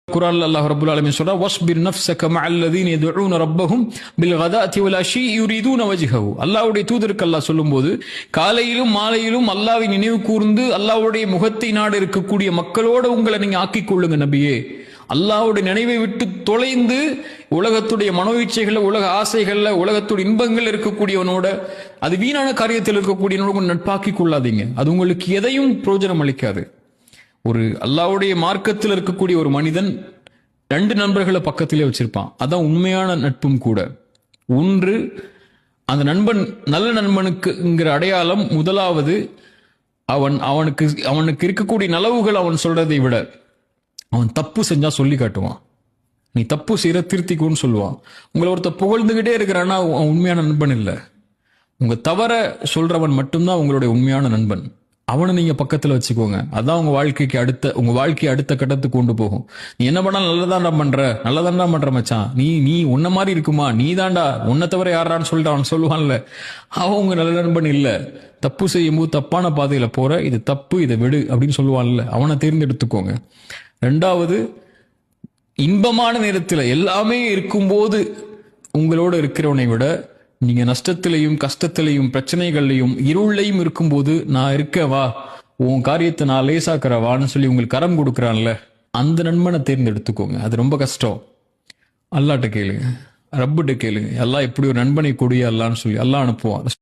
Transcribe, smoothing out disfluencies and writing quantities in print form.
குர்ஆன்ல அல்லாஹ் ரப்பல் ஆலமீன் சொல்றார் வஸ்பிர் நஃப்ஸக மஅல்லதீன யதுஊன ரப்பஹும் பில்கதாத்தி வல் அஷி யுரீதுன வஜ்ஹஹு. அல்லாஹ்வுடைய தூதருக்கு அல்லாஹ் சொல்லும்போது காலையிலும் மாலையிலும் அல்லாஹ்வை நினைவு கூர்ந்து அல்லாஹ்வுடைய முகத்தை நாடு இருக்கக்கூடிய மக்களோடு உங்களை நீங்க ஆக்கிக் கொள்ளுங்க நபியே. அல்லாஹ்வுடைய நினைவை விட்டு தொலைந்து உலகத்துடைய மனோயிச்சைகள்ல, உலக ஆசைகள்ல, உலகத்துடைய இன்பங்கள் இருக்கக்கூடியவனோட, அது வீணான காரியத்தில் இருக்கக்கூடியவனோட நட்பாக்கிக் கொள்ளாதீங்க. அது உங்களுக்கு எதையும் பிரயோஜனம் அளிக்காது. ஒரு அல்லாஹ்வுடைய மார்க்கத்தில் இருக்கக்கூடிய ஒரு மனிதன் 2 நண்பர்களை பக்கத்திலே வச்சிருப்பான். அதான் உண்மையான நட்பும் கூட. ஒன்று, அந்த நண்பன் நல்ல நண்பனுக்குங்கிற அடையாளம் முதலாவது அவனுக்கு இருக்கக்கூடிய நலவுகள் அவன் சொல்றதை விட அவன் தப்பு செஞ்சா சொல்லி காட்டுவான். நீ தப்பு செய்யற திருத்திக்குன்னு சொல்லுவான். உங்களை ஒருத்தர் புகழ்ந்துகிட்டே இருக்கிறான்னா அவன் உண்மையான நண்பன் இல்லை. உங்க தவற சொல்றவன் மட்டும்தான் உங்களுடைய உண்மையான நண்பன். அவனை நீங்க பக்கத்துல வச்சுக்கோங்க. அதான் உங்க வாழ்க்கையை அடுத்த கட்டத்துக்கு கொண்டு போகும். நீ என்ன பண்ணாலும் நல்லதாண்டா பண்ற மச்சான், நீ உன்ன மாதிரி இருக்குமா, நீ தாண்டா, உன்னை தவிர யாரான்னு சொல்லிட்டு அவன் சொல்லுவான்ல, அவன் உங்க நல்ல நண்பன் இல்ல. தப்பு செய்யும் போது தப்பான பாதையில போற, இது தப்பு, இதை விடு அப்படின்னு சொல்லுவான்ல, அவனை தேர்ந்தெடுத்துக்கோங்க. 2வது, இன்பமான நேரத்தில் எல்லாமே இருக்கும்போது உங்களோட இருக்கிறவனை விட நீங்க நஷ்டத்திலையும் கஷ்டத்திலையும் பிரச்சனைகள்லையும் இருளையும் இருக்கும்போது நான் இருக்கவா, உன் காரியத்தை நான் லேசாக்கிறவான்னு சொல்லி உங்களுக்கு கரம் கொடுக்குறான்ல, அந்த நண்பனை தேர்ந்தெடுத்துக்கோங்க. அது ரொம்ப கஷ்டம். அல்லாட்ட கேளுங்க, ரப்புட்ட கேளுங்க, எல்லாம் எப்படி ஒரு நண்பனை கொடியா அல்லான்னு சொல்லி அல்லாஹ் அனுப்புவான்.